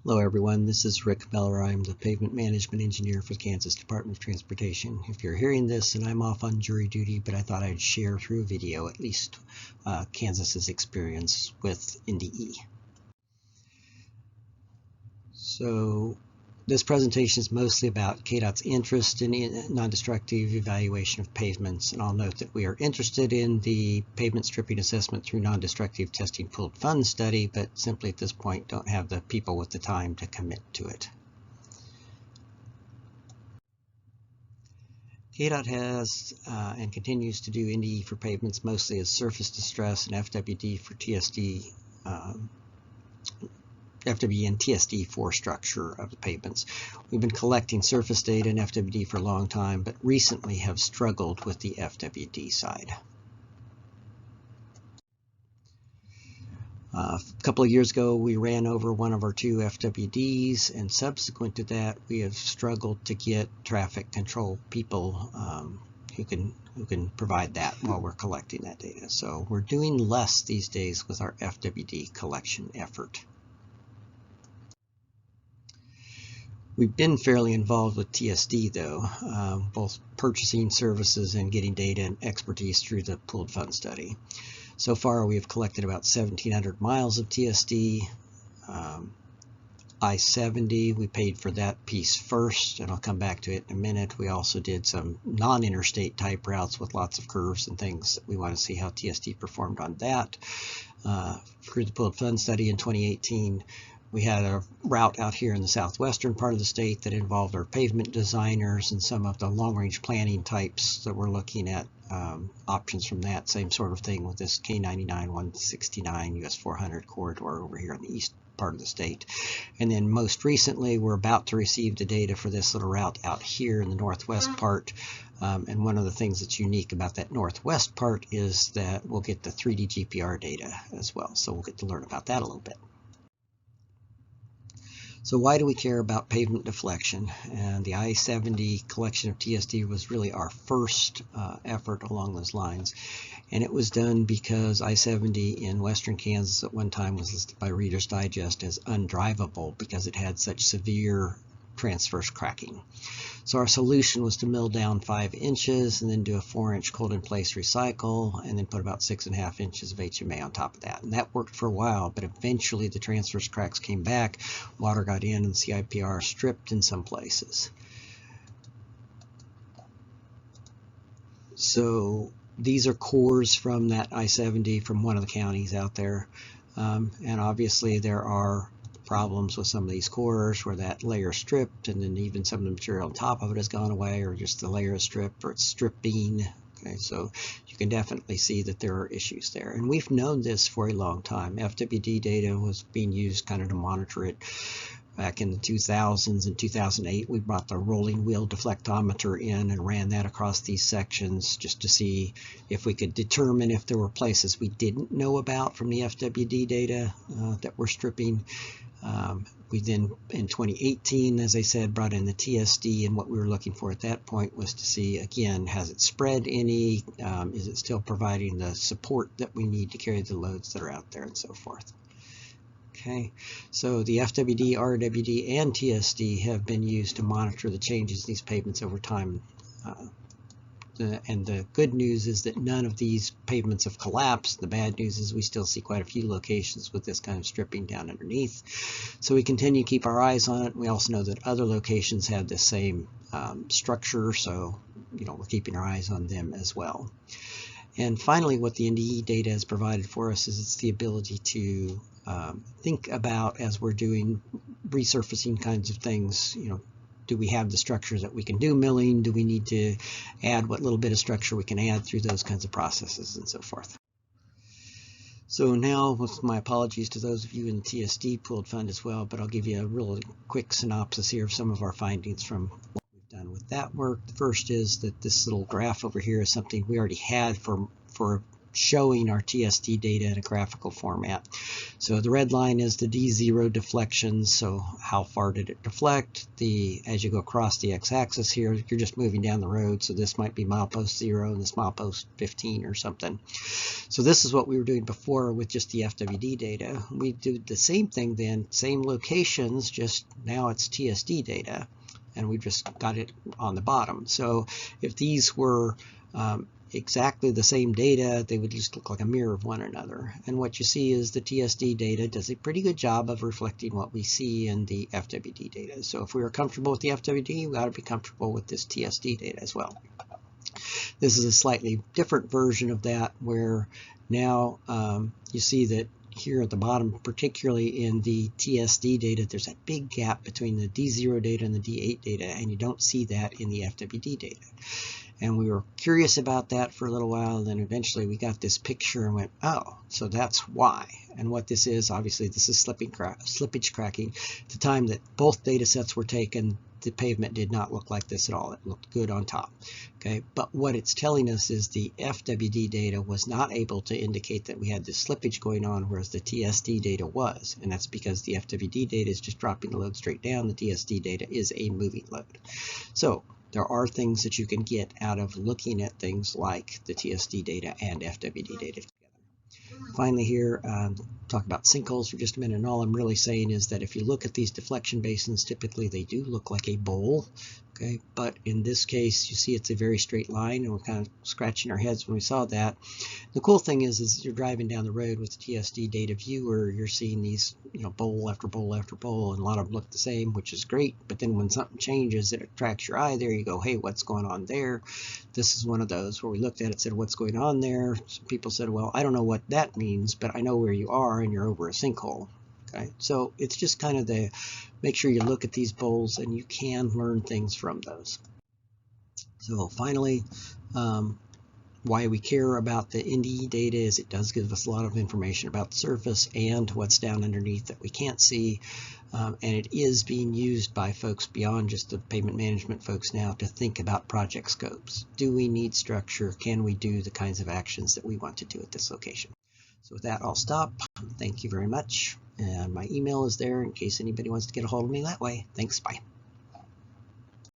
Hello everyone, this is Rick Beller. I'm the Pavement Management Engineer for the Kansas Department of Transportation. If you're hearing this, and I'm off on jury duty, but I thought I'd share through a video at least Kansas's experience with NDE. So this presentation is mostly about KDOT's interest in non-destructive evaluation of pavements, and I'll note that we are interested in the pavement stripping assessment through non-destructive testing pooled fund study, but simply at this point don't have the people with the time to commit to it. KDOT has and continues to do NDE for pavements mostly as surface distress and FWD for TSD. FWD and TSD for structure of the pavements. We've been collecting surface data and FWD for a long time, but recently have struggled with the FWD side. A couple of years ago, we ran over one of our two FWDs, and subsequent to that, we have struggled to get traffic control people who can provide that while we're collecting that data. So we're doing less these days with our FWD collection effort. We've been fairly involved with TSD though, both purchasing services and getting data and expertise through the pooled fund study. So far we have collected about 1,700 miles of TSD. I-70, we paid for that piece first, and I'll come back to it in a minute. We also did some non-interstate type routes with lots of curves and things. We want to see how TSD performed on that. Through the pooled fund study in 2018, we had a route out here in the southwestern part of the state that involved our pavement designers and some of the long-range planning types that we're looking at options from that. Same sort of thing with this K99 169 US 400 corridor over here in the east part of the state. And then most recently, we're about to receive the data for this little route out here in the northwest part. And one of the things that's unique about that northwest part is that we'll get the 3D GPR data as well. So we'll get to learn about that a little bit. So why do we care about pavement deflection? And the I-70 collection of TSD was really our first effort along those lines. And it was done because I-70 in western Kansas at one time was listed by Reader's Digest as undrivable because it had such severe transverse cracking. So our solution was to mill down 5 inches and then do a 4-inch cold in place recycle and then put about 6.5 inches of HMA on top of that. And that worked for a while, but eventually the transverse cracks came back, water got in, and CIPR stripped in some places. So these are cores from that I-70 from one of the counties out there. And obviously there are problems with some of these cores where that layer stripped and then even some of the material on top of it has gone away, or just the layer is stripped, or it's stripping. Okay, so you can definitely see that there are issues there. And we've known this for a long time. FWD data was being used kind of to monitor it. Back in the 2000s and 2008, we brought the rolling wheel deflectometer in and ran that across these sections just to see if we could determine if there were places we didn't know about from the FWD data that were stripping. We then, in 2018, as I said, brought in the TSD, and what we were looking for at that point was to see, again, has it spread any? Is it still providing the support that we need to carry the loads that are out there and so forth? Okay, so the FWD, RWD, and TSD have been used to monitor the changes in these pavements over time. And the good news is that none of these pavements have collapsed. The bad news is we still see quite a few locations with this kind of stripping down underneath. So we continue to keep our eyes on it. We also know that other locations have the same structure, so we're keeping our eyes on them as well. And finally, what the NDE data has provided for us is it's the ability to think about, as we're doing resurfacing kinds of things, do we have the structures that we can do milling? Do we need to add what little bit of structure we can add through those kinds of processes and so forth? So now, with my apologies to those of you in the TSD pooled fund as well, but I'll give you a really quick synopsis here of some of our findings from what we've done with that work. The first is that this little graph over here is something we already had for showing our TSD data in a graphical format. So the red line is the D0 deflections, so how far did it deflect? As you go across the x-axis here, you're just moving down the road, so this might be milepost 0 and this milepost 15 or something. So this is what we were doing before with just the FWD data. We do the same thing then, same locations, just now it's TSD data, and we just got it on the bottom. So if these were exactly the same data, they would just look like a mirror of one another. And what you see is the TSD data does a pretty good job of reflecting what we see in the FWD data. So if we were comfortable with the FWD, we ought to be comfortable with this TSD data as well. This is a slightly different version of that, where now you see that here at the bottom, particularly in the TSD data, there's a big gap between the D0 data and the D8 data, and you don't see that in the FWD data. And we were curious about that for a little while, and then eventually we got this picture and went, oh, so that's why. And what this is, obviously, this is slippage cracking. At the time that both data sets were taken, the pavement did not look like this at all. It looked good on top. Okay, but what it's telling us is the FWD data was not able to indicate that we had this slippage going on, whereas the TSD data was. And that's because the FWD data is just dropping the load straight down. The TSD data is a moving load. So there are things that you can get out of looking at things like the TSD data and FWD data together. Finally here, talk about sinkholes for just a minute, and all I'm really saying is that if you look at these deflection basins, typically they do look like a bowl, okay? But in this case, you see it's a very straight line, and we're kind of scratching our heads when we saw that. The cool thing is you're driving down the road with the TSD data viewer, you're seeing these, bowl after bowl after bowl, and a lot of them look the same, which is great. But then when something changes, it attracts your eye. There you go, hey, what's going on there? This is one of those where we looked at it, said, what's going on there? Some people said, well, I don't know what that means, but I know where you are, and you're over a sinkhole. Okay, so it's just kind of make sure you look at these bowls, and you can learn things from those. So finally, why we care about the NDE data is it does give us a lot of information about the surface and what's down underneath that we can't see. And it is being used by folks beyond just the pavement management folks now to think about project scopes. Do we need structure? Can we do the kinds of actions that we want to do at this location? So with that, I'll stop. Thank you very much. And my email is there in case anybody wants to get a hold of me that way. Thanks. Bye.